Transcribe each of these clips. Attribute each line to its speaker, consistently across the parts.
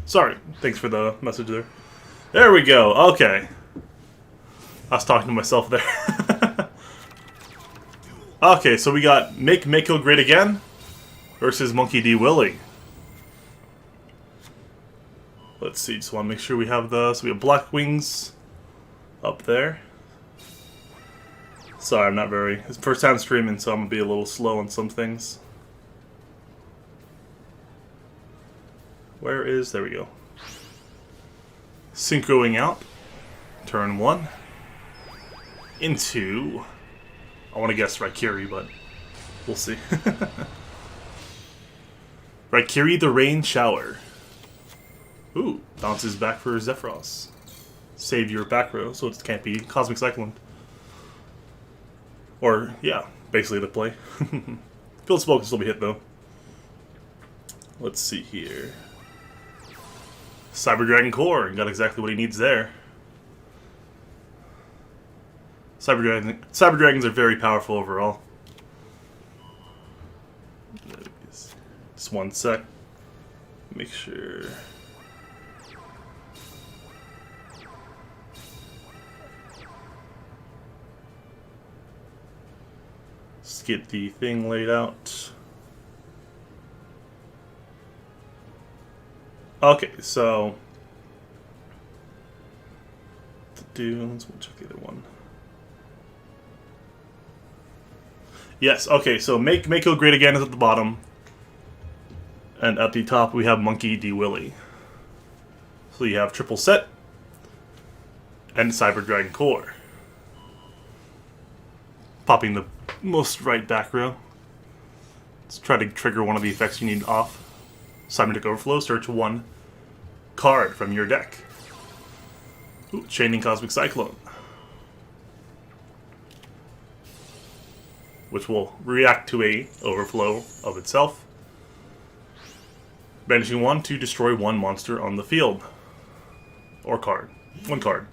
Speaker 1: Sorry, thanks for the message there. There we go, okay. I was talking to myself there. Okay, so we got Make Mako Great Again versus Monkey D. Willie. Let's see, just want to make sure we have the... So we have Black Wings up there. Sorry, I'm not very... It's first time streaming, so I'm going to be a little slow on some things. Where is... There we go. Synchroing out. Turn 1. Into... I want to guess Raikiri, but we'll see. Raikiri the Rain Shower. Ooh, bounces back for Zephyros. Save your back row, so it can't be Cosmic Cyclone. Or, yeah, basically the play. Field Spell can still be hit, though. Let's see here. Cyber Dragon Core, got exactly what he needs there. Cyber Dragons are very powerful overall. Just one sec. Make sure. Let's get the thing laid out. Okay, so let's check the other one. Yes, okay, so Make Mako Great Again is at the bottom. And at the top we have Monkey D. Willie. So you have triple set and Cyber Dragon Core. Popping the most right back row. Let's try to trigger one of the effects you need off. Cybernetic Overflow, search one card from your deck. Ooh, Chaining Cosmic Cyclone. Which will react to a overflow of itself. Banishing one to destroy one monster on the field. Or card. One card.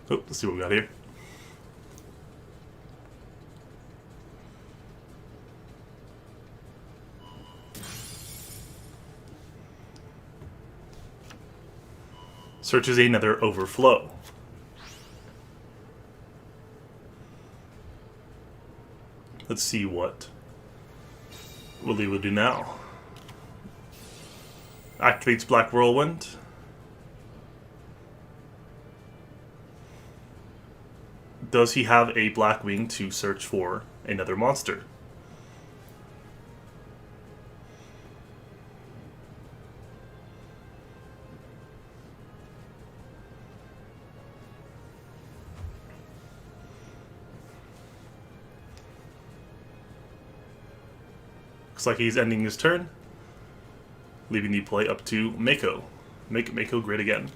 Speaker 1: Oh, let's see what we got here. Searches another overflow. Let's see what Willie would do now. Activates Black Whirlwind. Does he have a Black Wing to search for another monster? Looks like he's ending his turn, leaving the play up to Mako. Make Mako Great Again.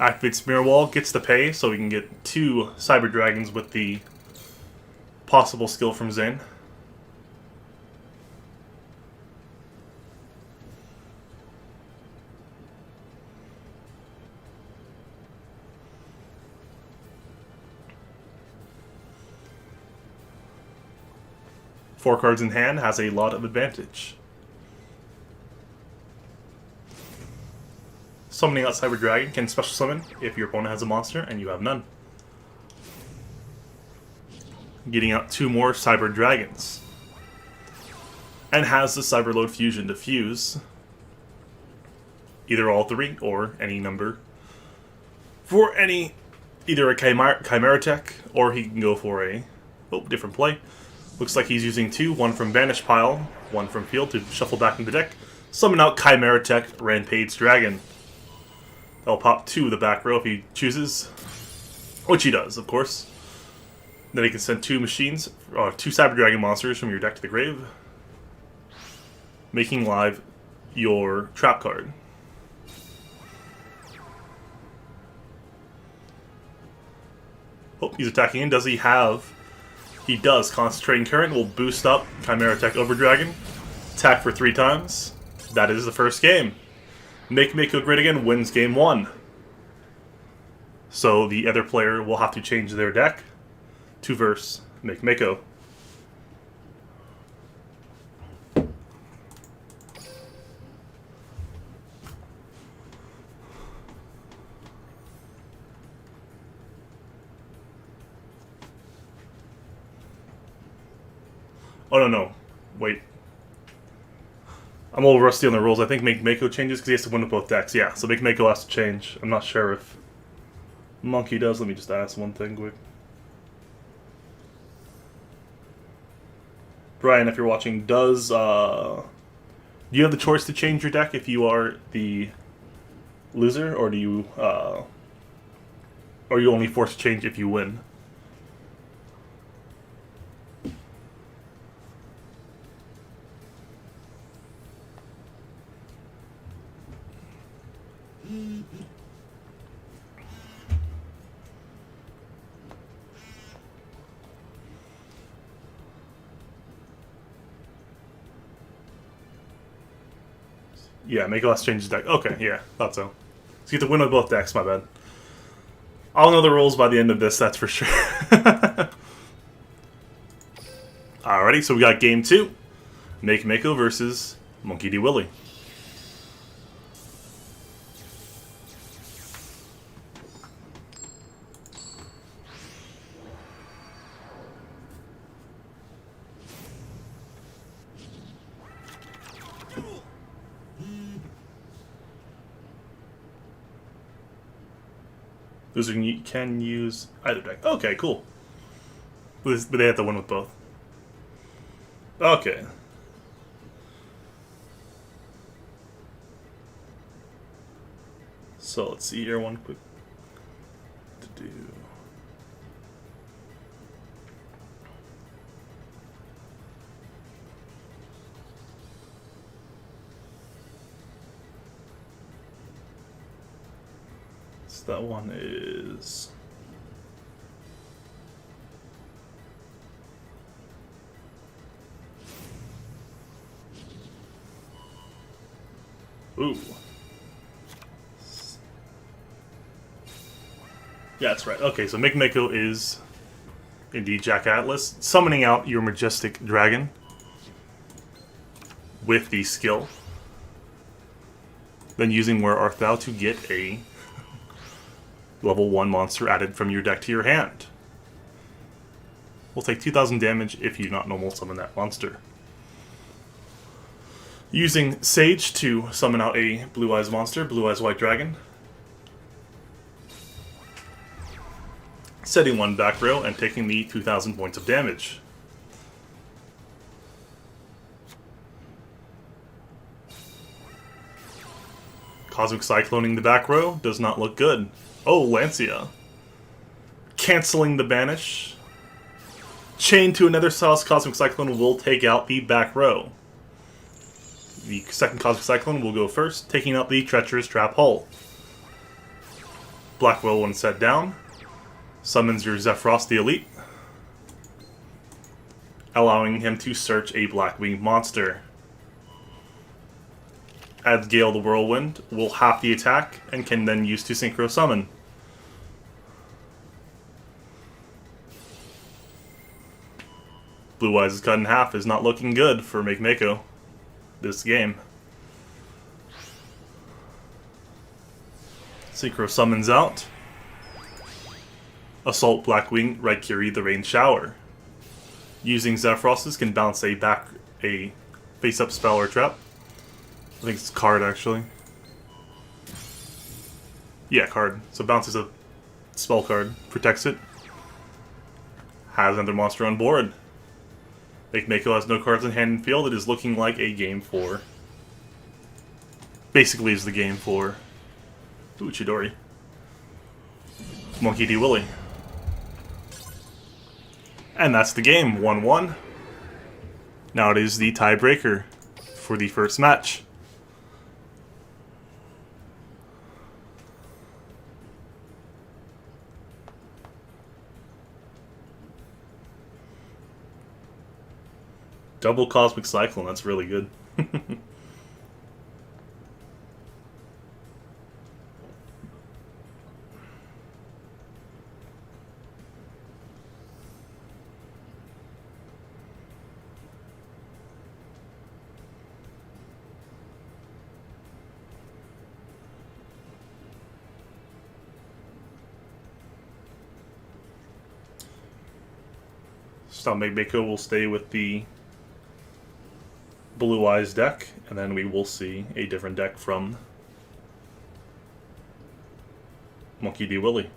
Speaker 1: Activates Mirror Wall, gets the pay, so we can get 2 Cyber Dragons with the possible skill from Zen. Four cards in hand has a lot of advantage. Summoning out Cyber Dragon can special summon if your opponent has a monster and you have none. Getting out 2 more Cyber Dragons. And has the Cyberload Fusion to fuse either all 3 or any number for any, either a Chimera Tech or he can go for a different play. Looks like he's using 2, one from Banish Pile, one from Field to shuffle back into the deck. Summon out Chimera Tech Rampage Dragon. That'll pop 2 of the back row if he chooses, which he does, of course. Then he can send 2 machines, 2 Cyber Dragon monsters from your deck to the grave, making live your trap card. Oh, he's attacking in. Does he have... He does. Concentrating Current will boost up Chimera Tech Overdragon. Attack for 3 times. that is the first game. Make Mako Great Again wins game 1. So the other player will have to change their deck to verse Make Mako. Oh, no. Wait. I'm a little rusty on the rules. I think Make Mako changes because he has to win with both decks. Yeah, so Make Mako has to change. I'm not sure if Monkey does. Let me just ask one thing quick. Brian, if you're watching, do you have the choice to change your deck if you are the loser, or do you, or are you only forced to change if you win? Yeah, Mako has to change his deck. Okay, yeah, thought so. So you have to win with both decks, my bad. I'll know the rules by the end of this, that's for sure. Alrighty, so we got game 2. Make Mako versus Monkey D. Willie. Loser can use either deck. Okay, cool. But they have to win with both. Okay. So let's see here, one quick to do. So that one is ooh. Yeah, that's right. Okay, so Make Mako is indeed Jack Atlas, summoning out your Majestic Dragon with the skill. Then using Where Art Thou to get a level 1 monster added from your deck to your hand. Will take 2,000 damage if you not normal summon that monster. Using Sage to summon out a Blue Eyes monster, Blue Eyes White Dragon. Setting 1 back row and taking the 2,000 points of damage. Cosmic Cycloning the back row does not look good. Oh, Lancia. Canceling the banish. Chain to another South Cosmic Cyclone will take out the back row. The second Cosmic Cyclone will go first, taking out the Treacherous Trap Hull. Blackwell, when set down, summons your Zephyros the Elite, allowing him to search a Blackwing monster. Adds Gale the Whirlwind, will half the attack, and can then use to Synchro Summon. Blue Eyes is cut in half is not looking good for Make Mako this game. Synchro Summons out. Assault Blackwing Raikiri the Rain Shower. Using Zephyros's can bounce a face-up spell or trap. I think it's card, actually. Yeah, card. So bounces a spell card, protects it. Has another monster on board. Make Mako has no cards in hand and field. It is looking like a game for... Basically is the game for... Ooh, Chidori. Monkey D. Willie. And that's the game, 1-1. Now it is the tiebreaker for the first match. Double Cosmic Cyclone, that's really good. Style Mako will stay with the Blue Eyes deck, and then we will see a different deck from Monkey D. Willie.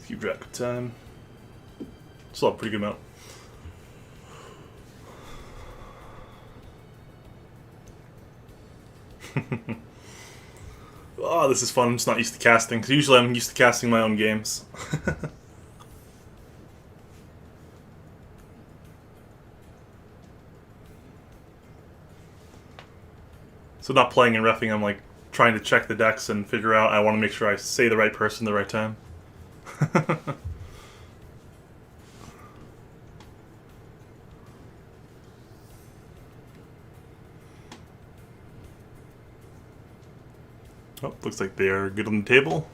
Speaker 1: Keep track of time. Still a pretty good amount. Oh, this is fun. I'm just not used to casting, because usually I'm used to casting my own games. So not playing and reffing, I'm like trying to check the decks and figure out, I want to make sure I say the right person the right time. Oh, looks like they are good on the table.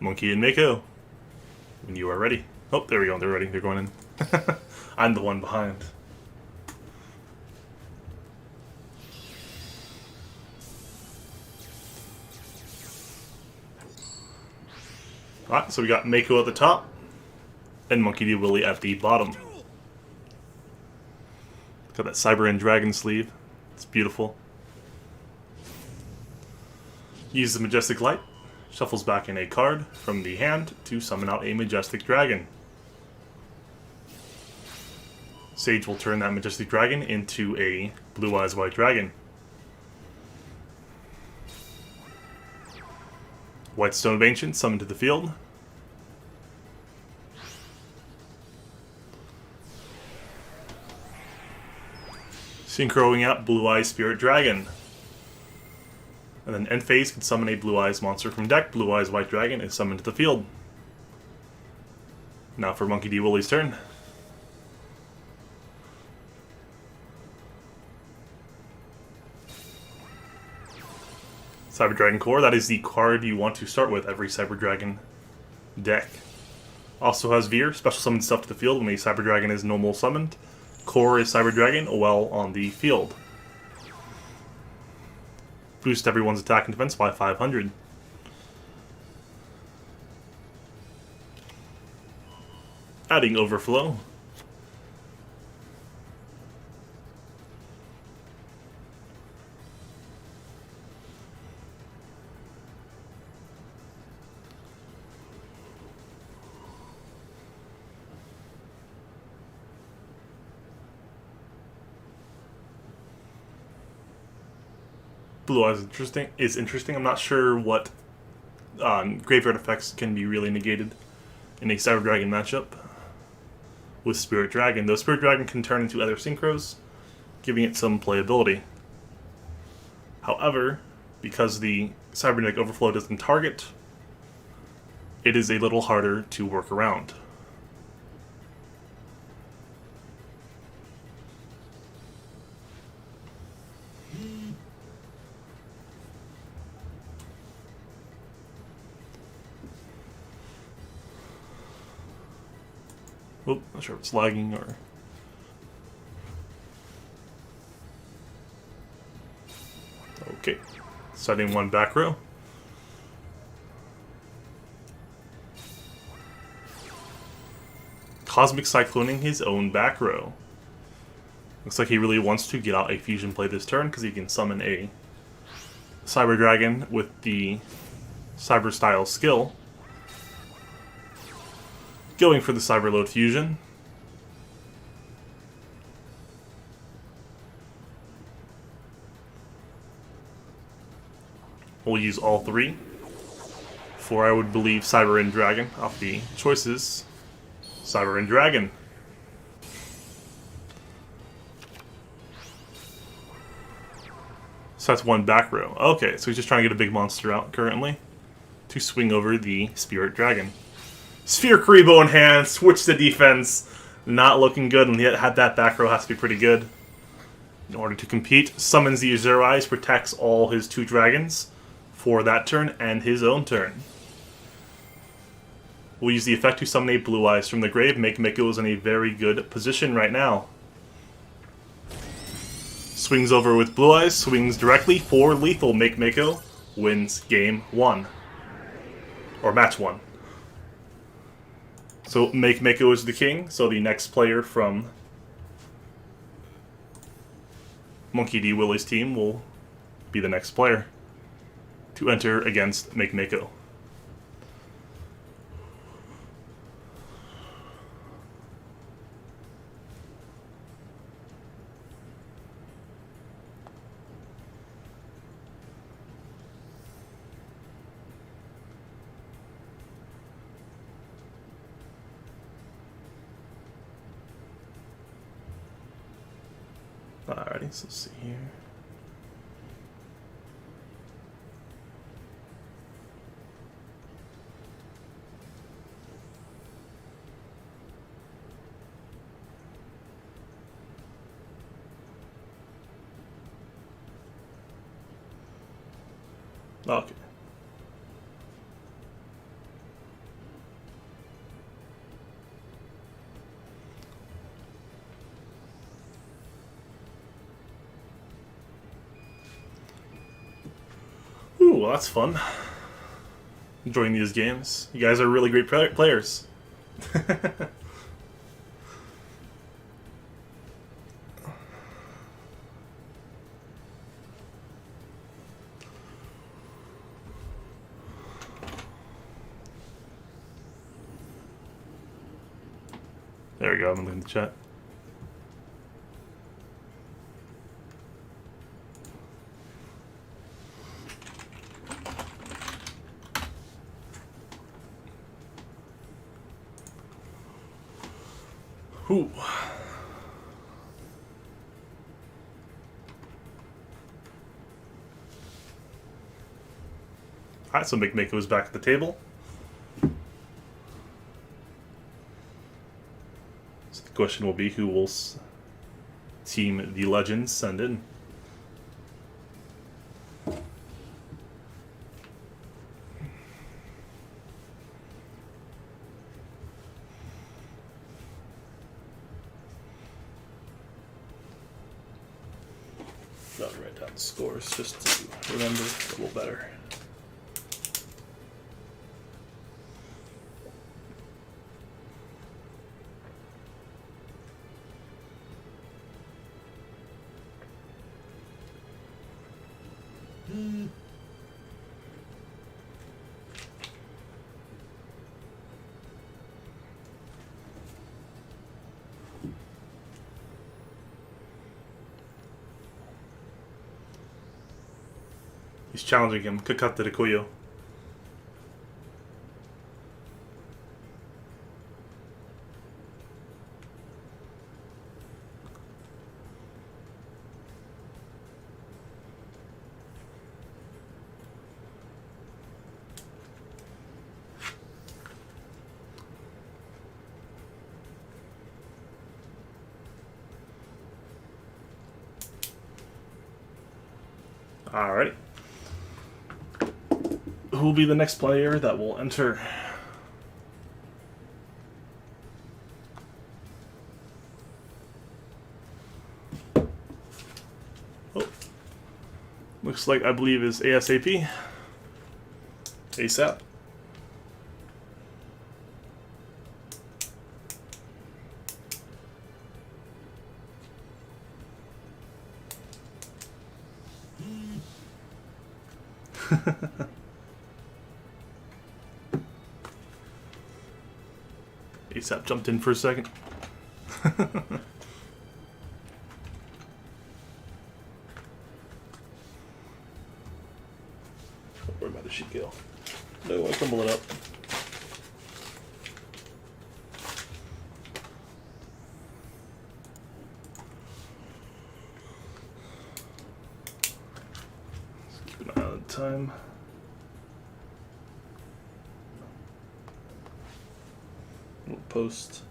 Speaker 1: Monkey and Mako, when you are ready. Oh, there we go. They're ready. They're going in. I'm the one behind. Alright, so we got Mako at the top, and Monkey D. Willie at the bottom. Got that Cyber End Dragon sleeve. It's beautiful. Use the Majestic Light. Shuffles back in a card from the hand to summon out a Majestic Dragon. Sage will turn that Majestic Dragon into a Blue Eyes White Dragon. White Stone of Ancient summoned to the field. Synchroing out Blue Eyes Spirit Dragon. And then end phase can summon a Blue Eyes monster from deck. Blue Eyes White Dragon is summoned to the field. Now for Monkey D. Willie's turn. Cyber Dragon Core, that is the card you want to start with every Cyber Dragon deck. Also has Veer, special summon stuff to the field when a Cyber Dragon is normal summoned. Core is Cyber Dragon while on the field. Boost everyone's attack and defense by 500. Adding Overflow. Blue Eyes is interesting. I'm not sure what graveyard effects can be really negated in a Cyber Dragon matchup with Spirit Dragon. Though Spirit Dragon can turn into other synchros, giving it some playability. However, because the Cybernetic Overflow doesn't target, it is a little harder to work around. Oh, not sure if it's lagging or... Okay. Setting one back row. Cosmic Cycloning his own back row. Looks like he really wants to get out a fusion play this turn because he can summon a Cyber Dragon with the Cyber Style skill. Going for the Cyberload Fusion. We'll use all three for, I would believe, Cyber End Dragon off the choices. Cyber End Dragon. So that's one back row. Okay, so he's just trying to get a big monster out currently to swing over the Spirit Dragon. Sphere Karibo in hand, switch to defense. Not looking good, and yet had that back row has to be pretty good. In order to compete, summons the Azure Eyes, protects all his 2 dragons for that turn and his own turn. We'll use the effect to summon a Blue Eyes from the grave. Makemako is in a very good position right now. Swings over with Blue Eyes, swings directly for lethal. Makemako wins game 1. Or match 1. So Makemako is the king, so the next player from Monkey D. Willie's team will be the next player to enter against Makemako. Alrighty, so let's see here. Okay. Ooh, well, that's fun. Enjoying these games. You guys are really great players. There we go, I'm looking at the chat. Ooh. Alright, so Makemako is back at the table. So the question will be, who will team the Legends send in? I'll write down the scores just to remember a little better. He's challenging him. Kakata de Koyo. Alright. Who will be the next player that will enter? Oh. Looks like, I believe, is ASAP. ASAP. ASAP jumped in for a second. Don't worry about the sheet kill. No, I crumble it up. Let's keep an eye on the time. We'll post.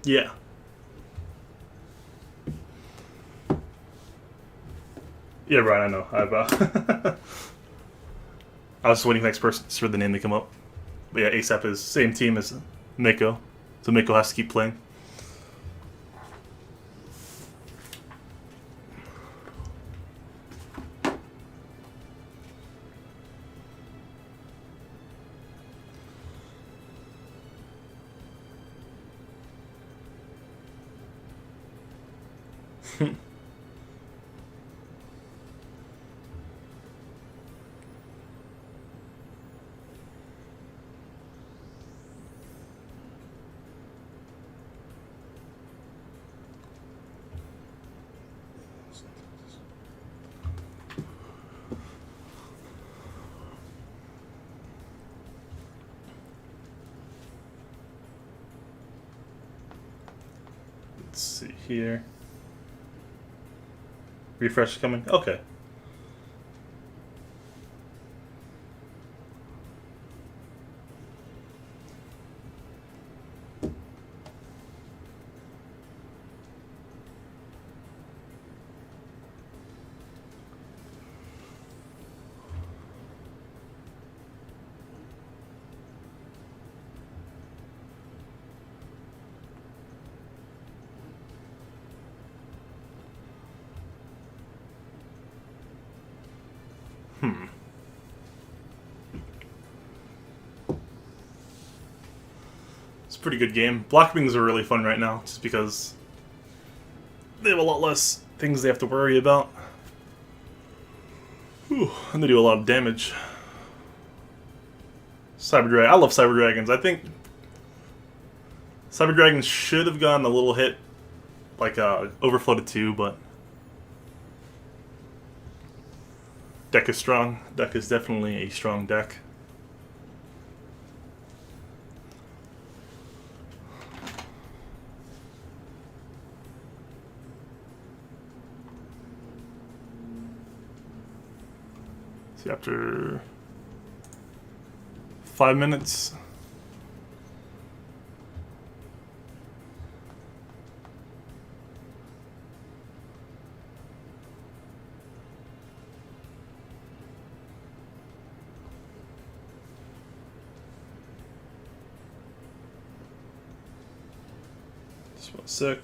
Speaker 1: Yeah. Yeah, right, I know. I was just waiting for the next person for the name to come up. But yeah, ASAP is same team as Mako. So Mako has to keep playing. Let's see here. Refresh coming? Okay. It's a pretty good game. Black Wings are really fun right now, just because they have a lot less things they have to worry about. Whew, and they do a lot of damage. Cyber Dragon. I love Cyber Dragons. I think Cyber Dragons should have gotten a little hit, like Overflow to 2, but deck is strong. Deck is definitely a strong deck. See, after 5 minutes. Just 1 sec.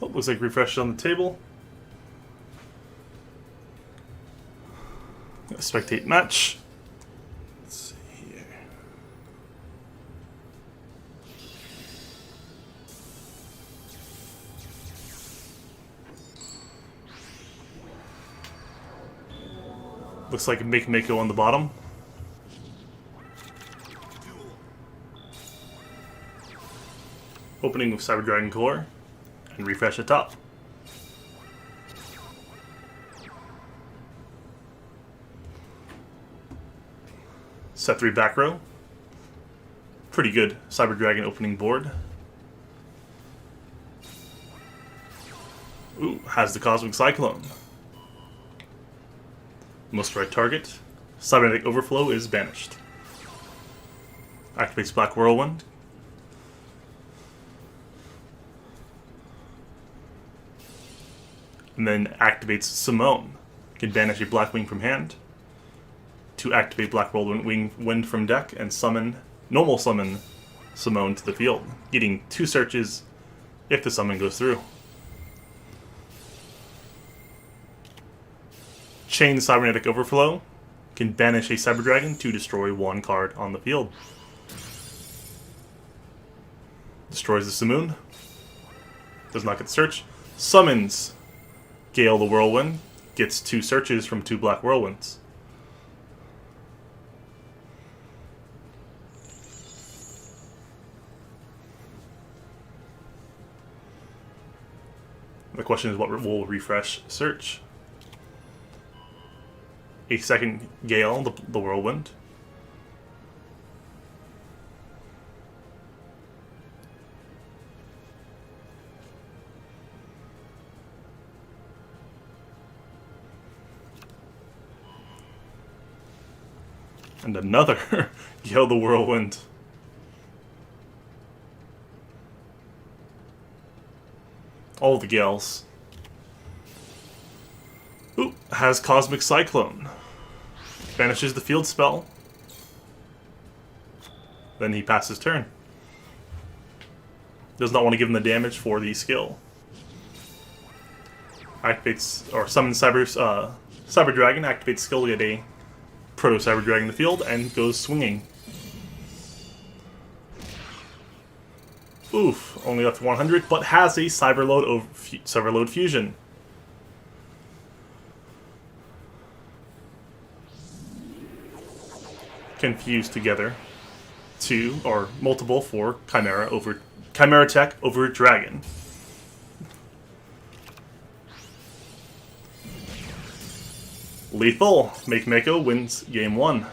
Speaker 1: Oh, looks like refresh on the table. Spectate match. Let's see here. Looks like make Mako on the bottom. Opening with Cyber Dragon Core. And refresh at top. Set 3 back row. Pretty good Cyber Dragon opening board. Ooh, has the Cosmic Cyclone. Most right target. Cybernetic Overflow is banished. Activates Black Whirlwind. And then activates Simone. Can banish a Black Wing from hand. To activate Black Whirlwind Wind from deck and normal summon Simone to the field, getting 2 searches if the summon goes through. Chain Cybernetic Overflow can banish a Cyber Dragon to destroy 1 card on the field. Destroys the Simoon. Does not get the search. Summons Gale the Whirlwind. Gets 2 searches from 2 Black Whirlwinds. The question is what will refresh search. A second Gale, the Whirlwind. And another Gale the Whirlwind. All the Gales. Ooh, has Cosmic Cyclone. Banishes the field spell. Then he passes turn. Does not want to give him the damage for the skill. Activates, or summons Cyber Dragon, activates skill to get a Proto Cyber Dragon in the field, and goes swinging. Oof, only left 100, but has a Cyberload Fusion. Confuse together. 2 or multiple for Chimera Tech over Dragon. Lethal. Make Mako wins game 1.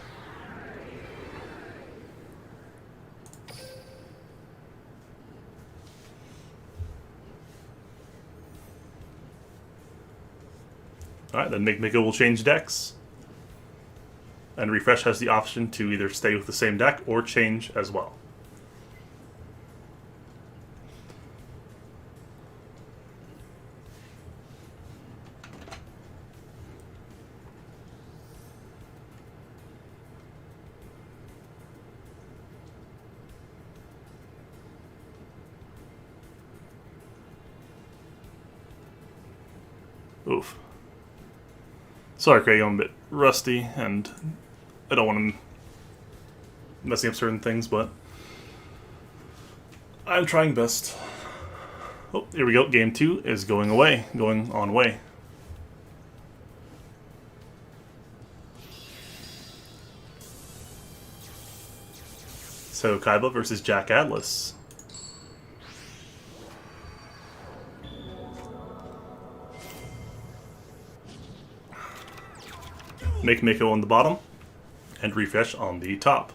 Speaker 1: Alright, then Make Mako will change decks. And Refresh has the option to either stay with the same deck or change as well. Oof. Sorry, Craig, I'm a bit rusty, and I don't want to messing up certain things, but I'm trying best. Oh, here we go. Game 2 is going on way. So Kaiba versus Jack Atlas. Make Mako on the bottom, and Refresh on the top.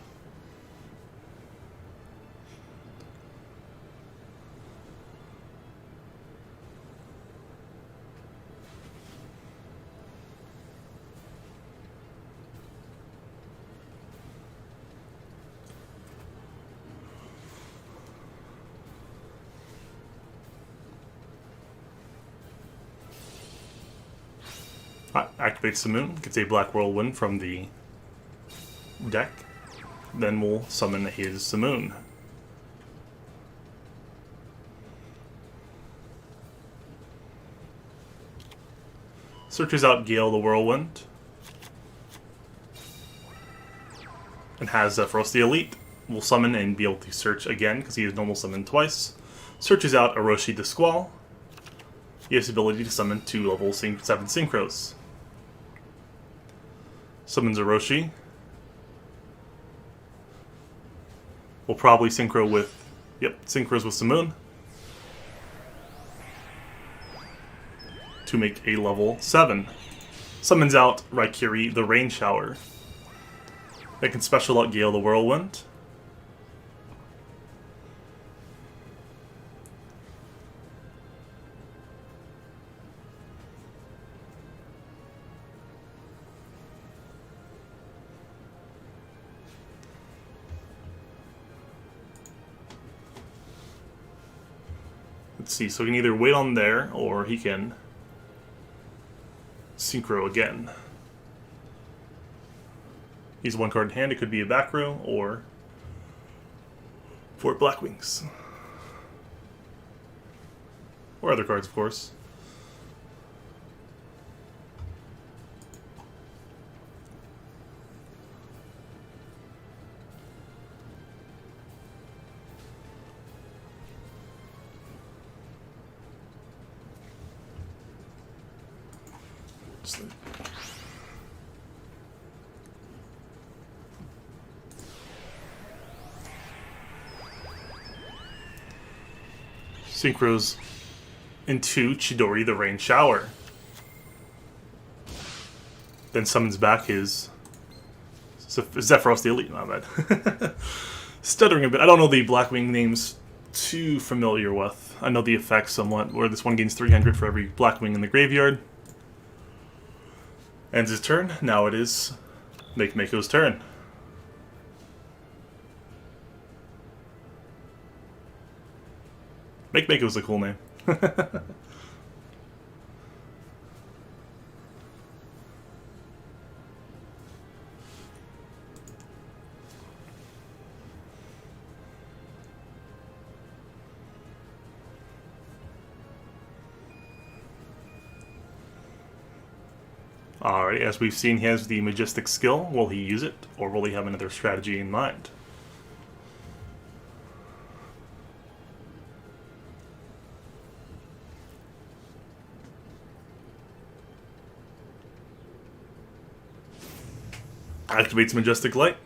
Speaker 1: Activates the moon, gets a Black Whirlwind from the deck, then we'll summon his Simoon. Searches out Gale the Whirlwind, and has Frosty Elite. We'll summon and be able to search again because he is normal summoned twice. Searches out Orochi the Squall. He has the ability to summon 2 level 7 Synchros. Summons Orochi. We'll probably synchro with... synchros with Simoon. To make a level 7. Summons out Raikiri the Rain Shower. They can special out Gale the Whirlwind. Let's see, so he can either wait on there, or he can synchro again. He's 1 card in hand, it could be a back row, or 4 Black Wings. Or other cards, of course. Synchros into Chidori the Rain Shower. Then summons back his Zephyros the Elite, my bad. Stuttering a bit. I don't know the Blackwing names too familiar with. I know the effects somewhat, where this one gains 300 for every Blackwing in the graveyard. Ends his turn. Now it is Make's turn. Make's a cool name. Alright, as we've seen, he has the Majestic skill. Will he use it, or will he have another strategy in mind? Activates Majestic Light.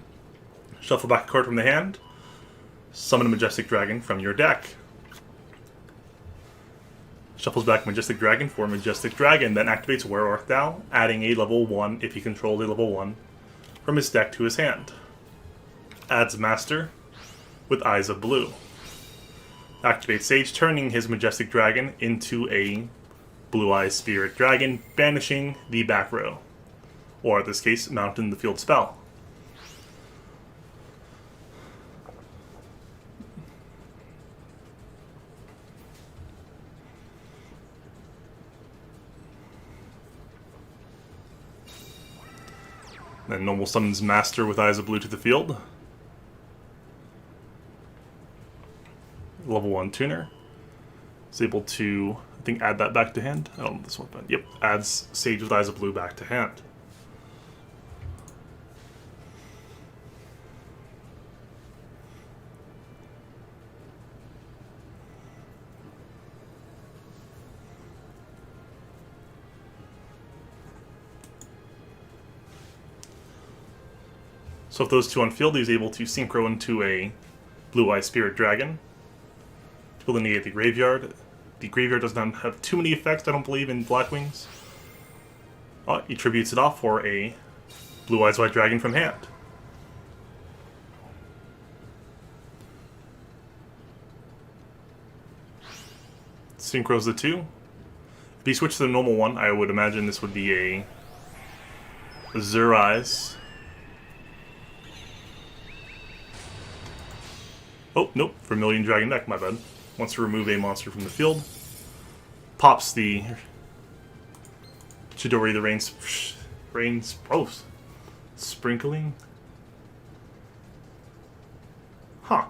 Speaker 1: Shuffle back a card from the hand. Summon a Majestic Dragon from your deck. Shuffles back Majestic Dragon for Majestic Dragon, then activates Where Art Thou, adding a level 1 if he controlled a level 1 from his deck to his hand. Adds Master with Eyes of Blue. Activates Sage, turning his Majestic Dragon into a Blue Eyes Spirit Dragon, banishing the back row. Or, in this case, Mountain the Field spell. Then normal summons Master with Eyes of Blue to the field. Level 1 tuner. Is able to, I think, add that back to hand. I don't know this one, but yep, adds Sage with Eyes of Blue back to hand. So if those two on field, he's able to synchro into a Blue-Eye Spirit Dragon to negate the graveyard. The graveyard does not have too many effects, I don't believe, in Blackwings. He tributes it off for a Blue-Eyes White Dragon from hand. Synchros the two. If he switched to the normal one, I would imagine this would be a Azure Eyes. Oh, nope, Vermilion Dragon deck, my bad. Wants to remove a monster from the field. Pops the Chidori the Rain Sprinkling? Huh.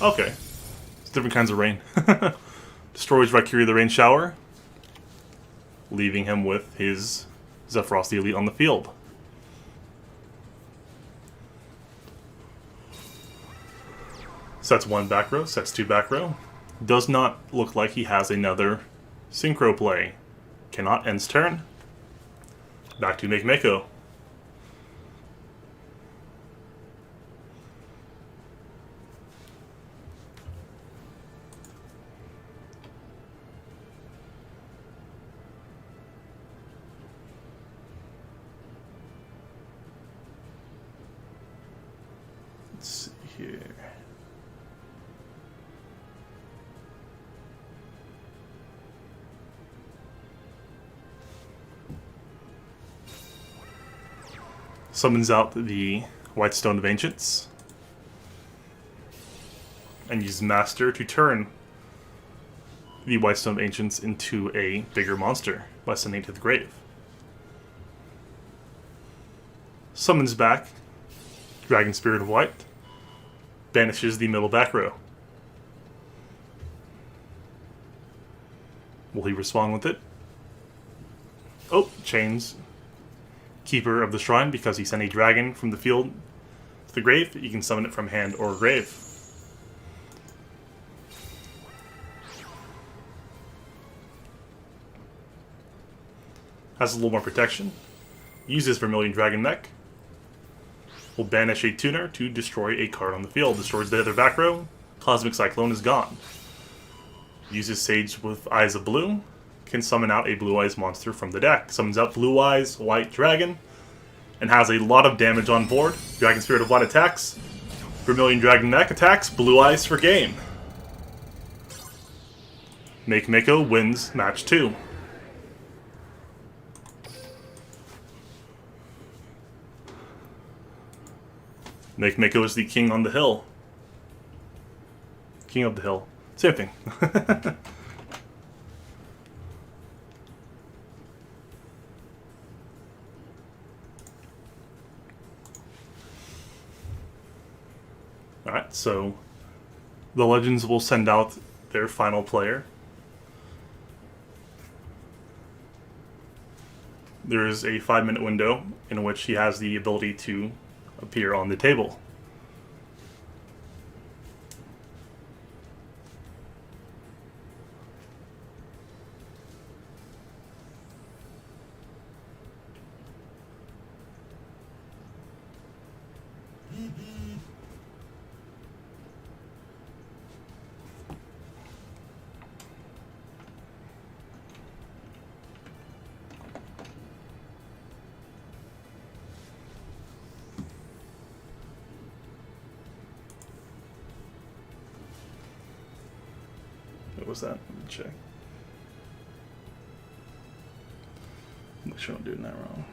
Speaker 1: Okay. It's different kinds of rain. Destroys Valkyria the Rain Shower, leaving him with his Zephyros the Elite on the field. Sets 1 back row, sets 2 back row. Does not look like he has another synchro play. Cannot, ends turn. Back to Mako. Let's see here. Summons out the White Stone of Ancients. And uses Master to turn the White Stone of Ancients into a bigger monster by sending it to the grave. Summons back Dragon Spirit of White. Banishes the middle back row. Will he respond with it? Oh, chains Keeper of the Shrine because he sent a dragon from the field to the grave. You can summon it from hand or grave. Has a little more protection. Uses Vermilion Dragon Mech. Will banish a tuner to destroy a card on the field. Destroys the other back row. Cosmic Cyclone is gone. Uses Sage with Eyes of Blue. Can summon out a Blue Eyes monster from the deck. Summons out Blue Eyes, White Dragon. And has a lot of damage on board. Dragon Spirit of Light attacks. Vermilion Dragon Neck attacks. Blue Eyes for game. Make Mako wins match 2. Make Mako is the king on the hill. King of the hill. Same thing. Alright, so the Legends will send out their final player. There is a 5-minute window in which he has the ability to appear on the table. What was that? Let me check. Make sure I'm doing that wrong.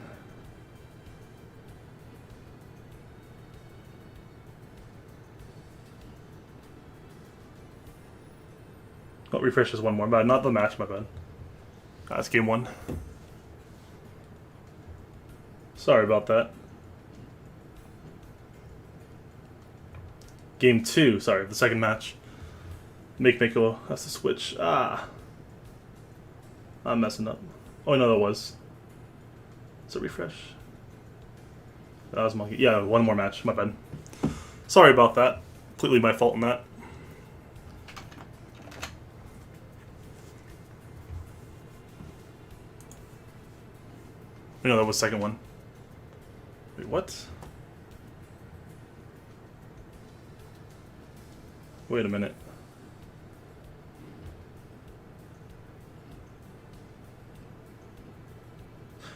Speaker 1: Oh, refresh is one more, but not the match, my bad. That's game 1. Sorry about that. Game 2, sorry, the second match. Make Mako has to switch. I'm messing up. Oh, no, that was. So refresh. That was monkey. Yeah, one more match. My bad. Sorry about that. Completely my fault in that. No, that was the second one. Wait, what? Wait a minute.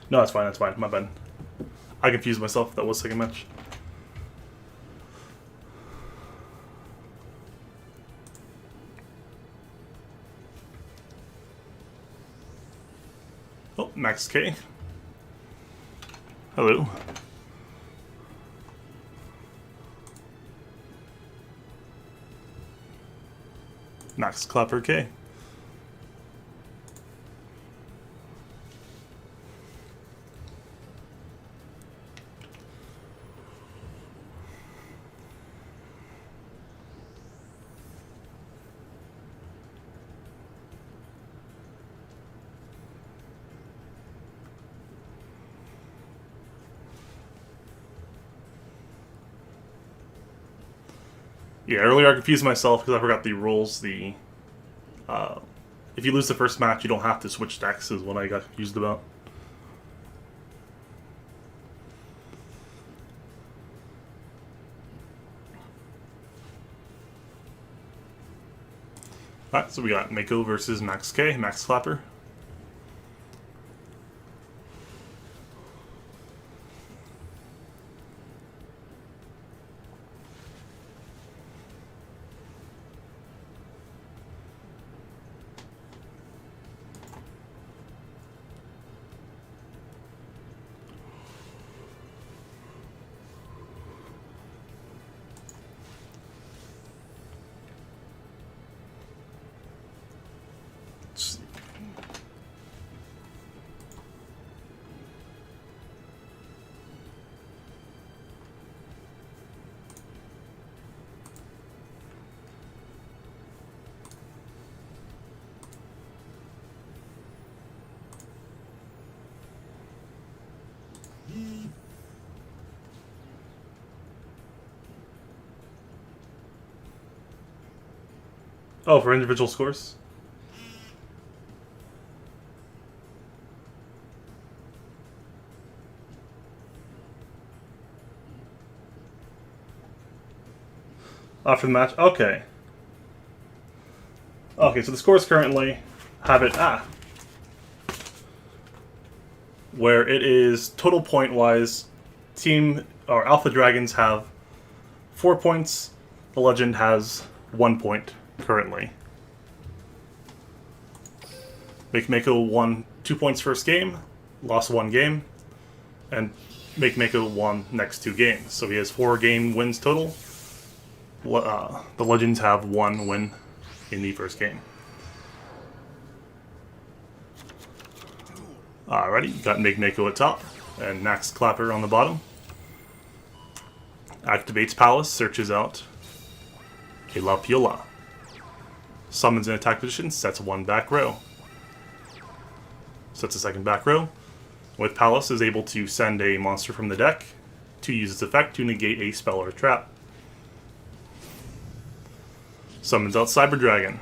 Speaker 1: No, that's fine, my bad. I confused myself, that was second match. Oh, Max K. Hello. Max Clapper K. Yeah, earlier I confused myself because I forgot the rules. If you lose the first match, you don't have to switch decks is what I got confused about. Alright, so we got Mako versus Max K, Max Clapper. Oh, for individual scores? After the match? Okay. Okay, so the scores currently have it where it is total point wise. Team or Alpha Dragons have 4 points. The Legend has 1 point currently. Makemako won 2 points first game, lost 1 game, and Makemako won next 2 games. So he has 4 game wins total. The Legends have 1 win in the first game. Alrighty, got Makemako at top, and Max Clapper on the bottom. Activates Palace, searches out a Lapiola. Summons an attack position, sets 1 back row. Sets a second back row. With Palace, is able to send a monster from the deck to use its effect to negate a spell or a trap. Summons out Cyber Dragon.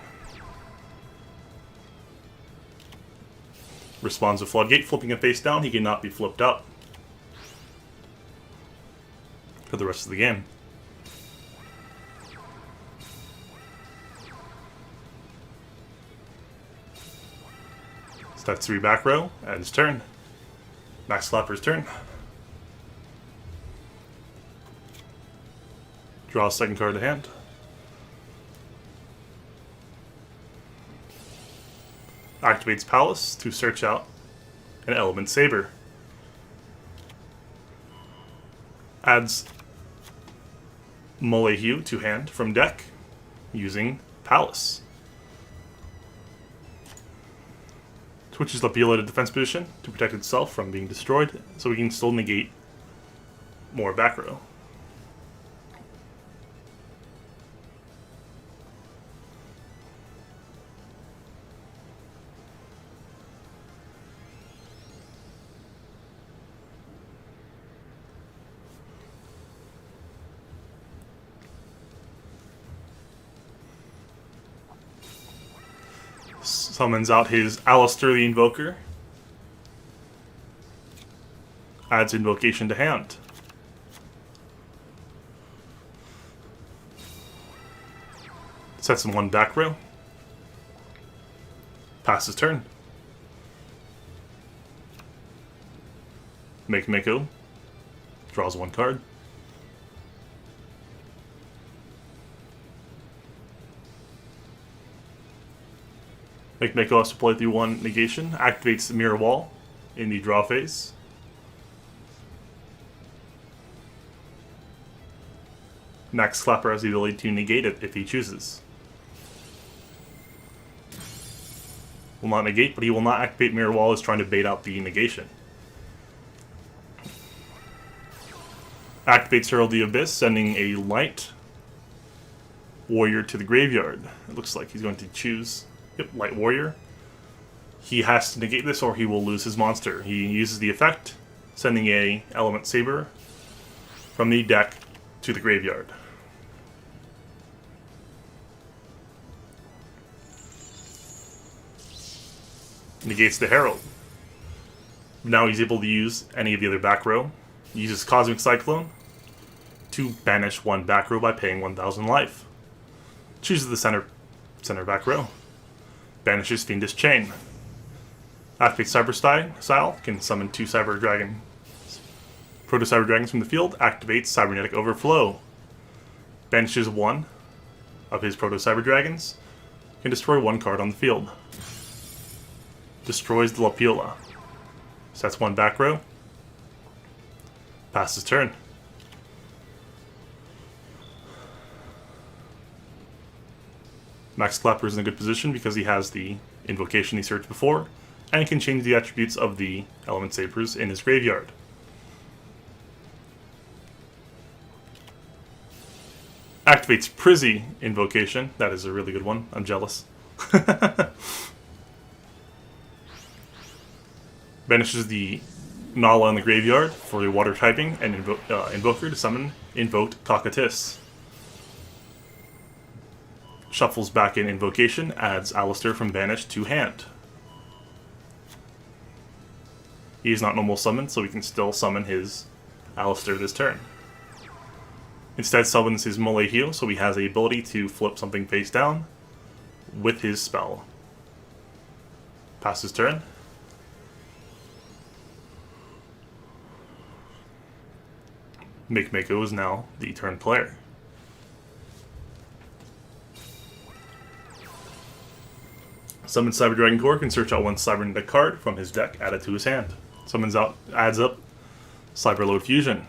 Speaker 1: Responds with Floodgate, flipping it face down. He cannot be flipped up for the rest of the game. So that's 3 back row, and his turn. Max Clapper's turn. Draw a second card to hand. Activates Palace to search out an Element Saber. Adds Molehiu to hand from deck using Palace. Switches Lapiola to defense position to protect itself from being destroyed, so we can still negate more back row. Summons out his Alistair the Invoker. Adds Invocation to hand. Sets him 1 back row. Passes turn. Makemako. Draws 1 card. Makemako has to play through 1 negation. Activates the Mirror Wall in the draw phase. Max Clapper has the ability to negate it if he chooses. Will not negate, but he will not activate Mirror Wall as trying to bait out the negation. Activates Herald the Abyss, sending a light warrior to the graveyard. It looks like he's going to choose Light Warrior. He has to negate this or he will lose his monster. He uses the effect, sending a Element Saber from the deck to the graveyard. Negates the Herald. Now he's able to use any of the other back row. He uses Cosmic Cyclone to banish 1 back row by paying 1,000 life. Chooses the center back row. Banishes Fiendish Chain. Activates Cyber Style. Can summon 2 Cyber Dragon. Proto Cyber Dragons from the field. Activates Cybernetic Overflow. Banishes 1 of his Proto Cyber Dragons. Can destroy 1 card on the field. Destroys the Lapiola. Sets 1 back row. Passes turn. Max Clapper is in a good position because he has the invocation he searched before, and he can change the attributes of the Element Sabers in his graveyard. Activates Prizzy Invocation. That is a really good one. I'm jealous. Banishes the Nala in the graveyard for the water typing and Invoker to summon Invoked Cockatiss. Shuffles back in Invocation, adds Alistair from Banish to hand. He is not normal summon, so we can still summon his Alistair this turn. Instead summons his Molehiu, so he has the ability to flip something face down, with his spell. Passes turn. Makemako is now the turn player. Summon Cyber Dragon Core, can search out one Cybernetic card from his deck, add it to his hand. Summons out, adds up Cyberload Fusion.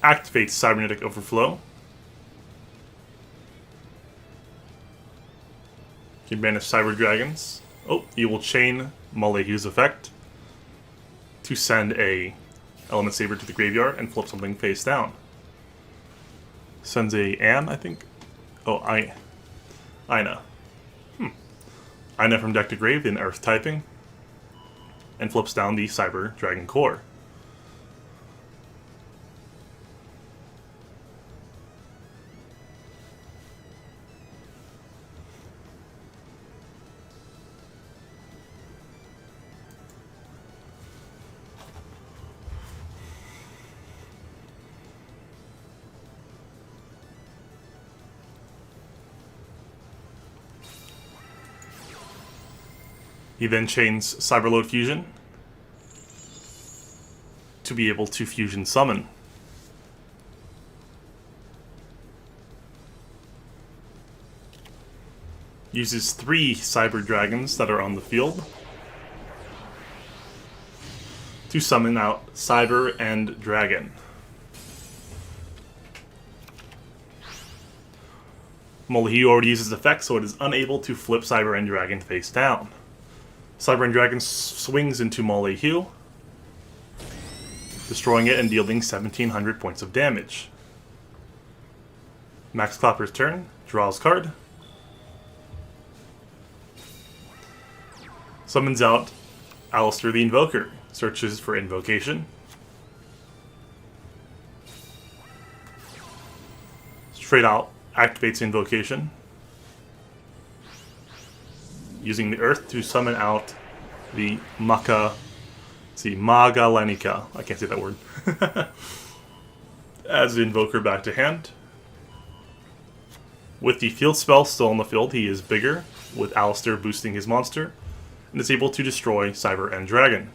Speaker 1: Activates Cybernetic Overflow. You can banish Cyber Dragons. Oh, you will chain Molehu's effect to send a Element Saber to the graveyard and flip something face down. Sends a Anne, I think. Oh, Ina. Ina from deck to grave in Earth typing. And flips down the Cyber Dragon Core. He then chains Cyberload Fusion to be able to fusion summon. Uses 3 Cyber Dragons that are on the field to summon out Cyber and Dragon. Molehu already uses effect, so it is unable to flip Cyber and Dragon face down. Cyber and Dragon swings into Molehu, destroying it and dealing 1,700 points of damage. Max Clapper's turn, draws card. Summons out Alistair the Invoker, searches for Invocation. Straight out, activates Invocation. Using the Earth to summon out the Magalenika. I can't say that word. Adds the Invoker back to hand. With the field spell still on the field, he is bigger, with Alistair boosting his monster, and is able to destroy Cyber and Dragon.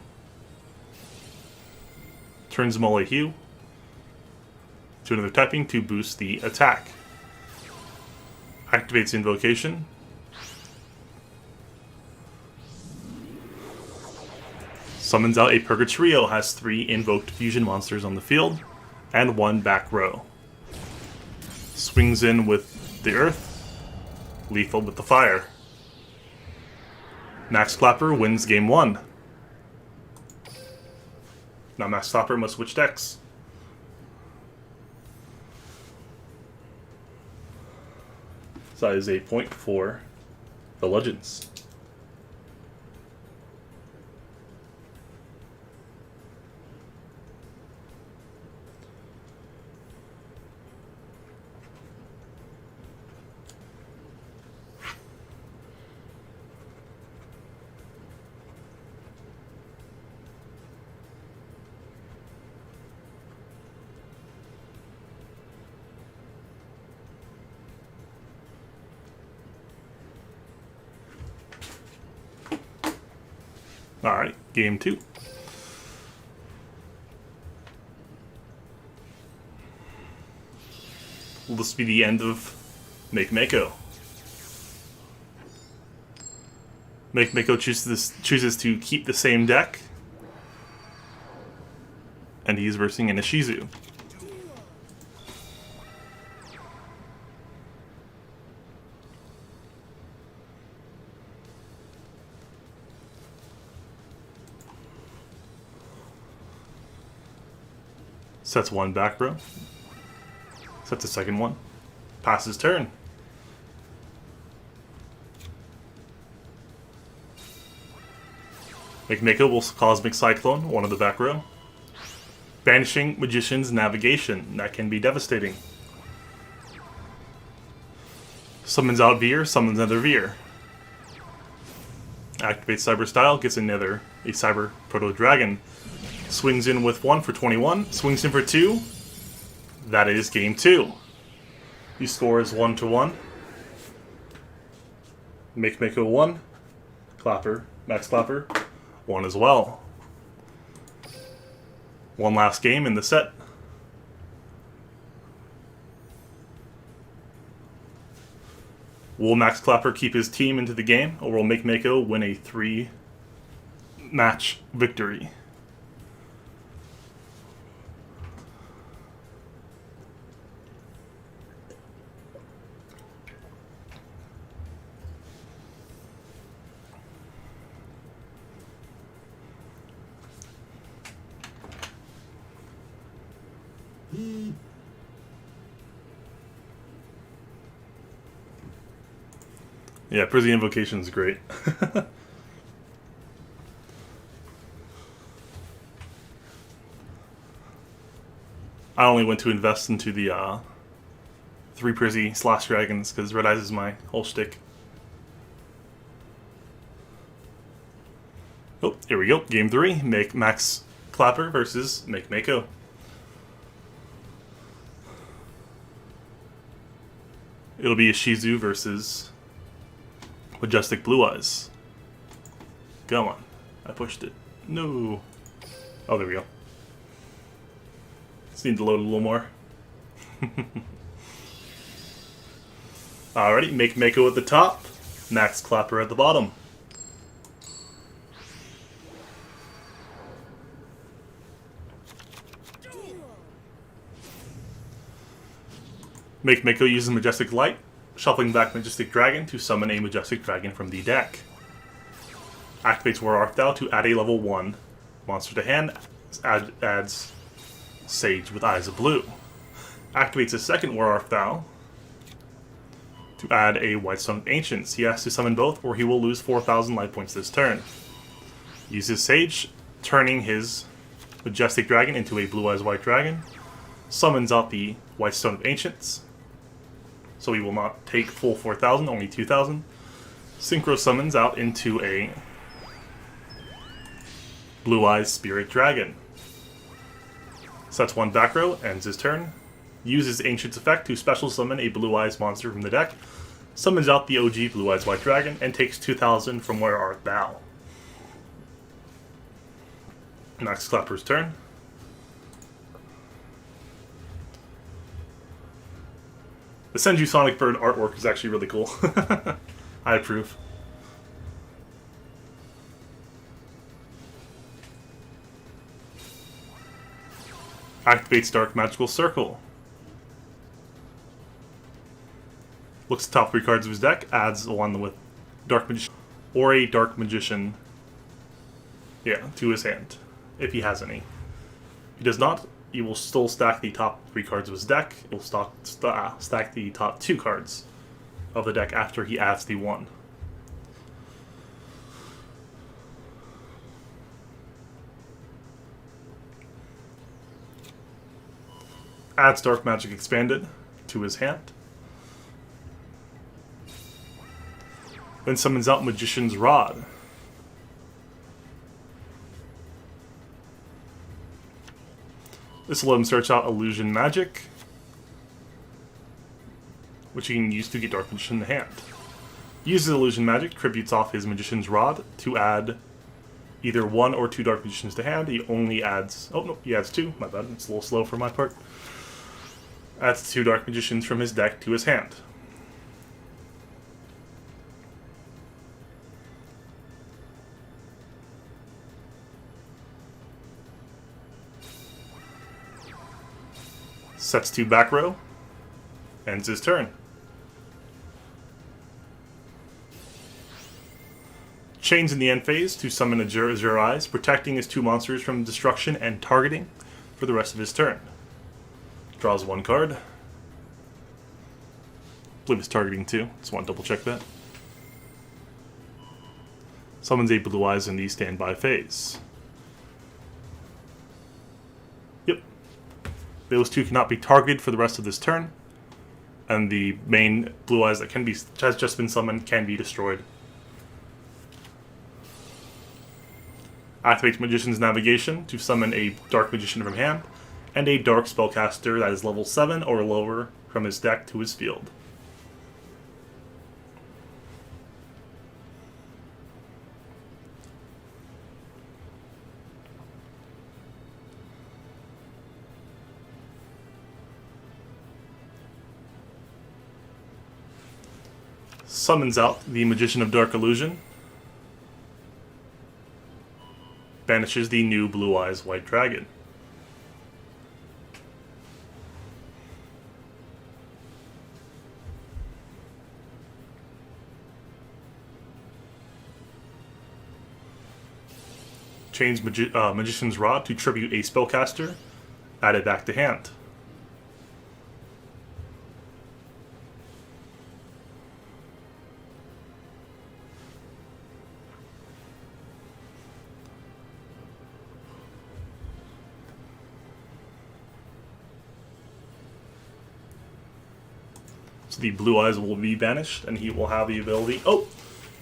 Speaker 1: Turns Molehu to another typing to boost the attack. Activates Invocation. Summons out a Purgatrio, has 3 invoked fusion monsters on the field, and 1 back row. Swings in with the Earth, lethal with the Fire. Max Clapper wins game 1. Now Max Clapper must switch decks. Size 8 point for the Legends. Alright, game 2. Will this be the end of Makemako? Makemako chooses to keep the same deck, and he's versing an Ishizu. Sets 1 back row. Sets a second one. Passes turn. Makemako will Cosmic Cyclone, one of the back row. Banishing Magician's Navigation. That can be devastating. Summons out Veer, summons another Veer. Activates Cyber Style, gets a Cyber Proto Dragon. Swings in with 1 for 21, swings in for 2. That is game 2. The score is 1-1. Make Mako 1. Clapper, Max Clapper, 1 as well. One last game in the set. Will Max Clapper keep his team into the game, or will Make Mako win a 3-match victory? Yeah, Prison Invocation is great. I only went to invest into the 3 Prizzy / Dragons because Red Eyes is my whole shtick. Oh, here we go. Game 3. Make Max Clapper versus Make Mako. It'll be a Shizu versus Majestic Blue Eyes. Come on. I pushed it. No. Oh, there we go. Just need to load a little more. Alrighty, Make Mako at the top. Max Clapper at the bottom. Make Mako uses Majestic Light, shuffling back Majestic Dragon to summon a Majestic Dragon from the deck. Activates War Art Thou to add a level 1 monster to hand, adds Sage with Eyes of Blue. Activates a second War Art Thou to add a Whitestone of Ancients. He has to summon both or he will lose 4,000 life points this turn. Uses Sage, turning his Majestic Dragon into a Blue Eyes White Dragon. Summons out the Whitestone of Ancients. So he will not take full 4,000, only 2,000. Synchro summons out into a Blue Eyes Spirit Dragon. Sets 1 back row, ends his turn. Uses Ancient's effect to special summon a Blue Eyes monster from the deck. Summons out the OG Blue Eyes White Dragon and takes 2,000 from Where Art Thou. Max Clapper's turn. The Senju Sonic Bird artwork is actually really cool. I approve. Activates Dark Magical Circle. Looks at the top 3 cards of his deck, adds one with Dark Magician or a Dark Magician, to his hand, if he has any. If he does not, he will still stack the top 3 cards of his deck. He'll stack the top 2 cards of the deck after he adds the 1. Adds Dark Magic Expanded to his hand. Then summons out Magician's Rod. This will let him search out Illusion Magic, which he can use to get Dark Magician in the hand. Uses Illusion Magic, tributes off his Magician's Rod to add either 1 or 2 Dark Magicians to hand. He only adds... oh, no, he adds 2. My bad, it's a little slow for my part. Adds 2 Dark Magicians from his deck to his hand. Sets 2 back row. Ends his turn. Chains in the end phase to summon a Zero Eyes, protecting his 2 monsters from destruction and targeting for the rest of his turn. Draws 1 card. I believe it's targeting 2. Just want to double check that. Summons a Blue Eyes in the standby phase. Yep. Those 2 cannot be targeted for the rest of this turn. and the main blue eyes that has just been summoned can be destroyed. Activate Magician's Navigation to summon a Dark Magician from hand, and a Dark Spellcaster that is level 7 or lower from his deck to his field. Summons out the Magician of Dark Illusion. Banishes the new Blue Eyes White Dragon. Chains Magician's Rod to tribute a spellcaster. Add it back to hand. So the blue eyes will be banished, and he will have the ability... Oh!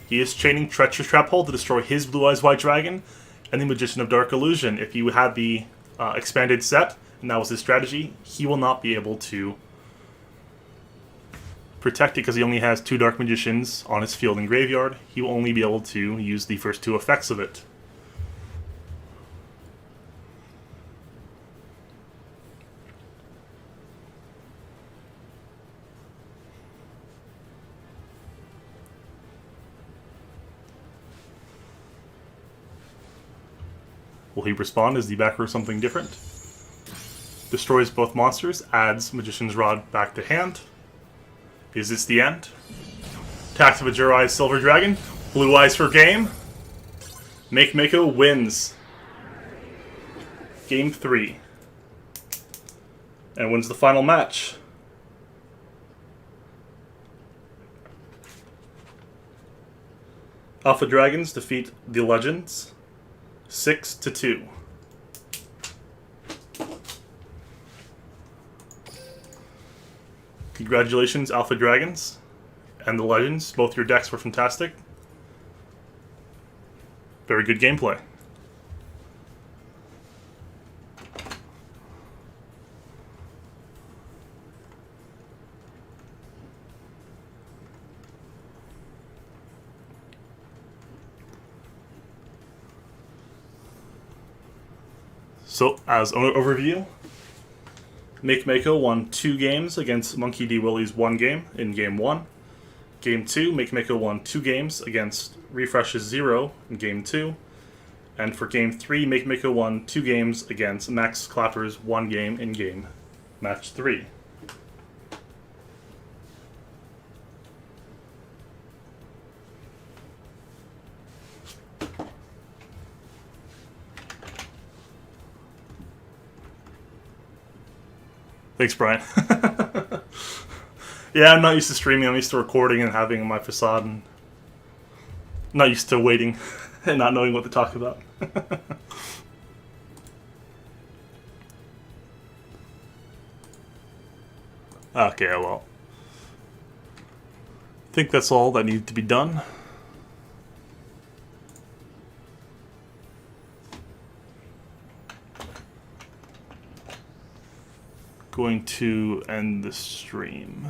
Speaker 1: He is chaining Treacherous Trap Hole to destroy his Blue Eyes White Dragon and the Magician of Dark Illusion. If you had the expanded set, and that was his strategy, he will not be able to protect it because he only has 2 Dark Magicians on his field and graveyard. He will only be able to use the first 2 effects of it. Will he respond? Is the backer something different? Destroys both monsters, adds Magician's Rod back to hand. Is this the end? Attack of a Jurai Silver Dragon. Blue Eyes for game. Makemako wins Game 3. And wins the final match. Alpha Dragons defeat the Legends 6-2. Congratulations, Alpha Dragons and the Legends. Both your decks were fantastic. Very good gameplay. So, as an overview, Makemako won 2 games against Monkey D. Willie's 1 game in Game 1. Game 2, Makemako won 2 games against Refresh's 0 in Game 2. And for Game 3, Makemako won 2 games against Max Clapper's 1 game in Game Match 3. Thanks, Brian. Yeah, I'm not used to streaming. I'm used to recording and having my facade, and I'm not used to waiting and not knowing what to talk about. Okay, well, I think that's all that needed to be done. Going to end the stream.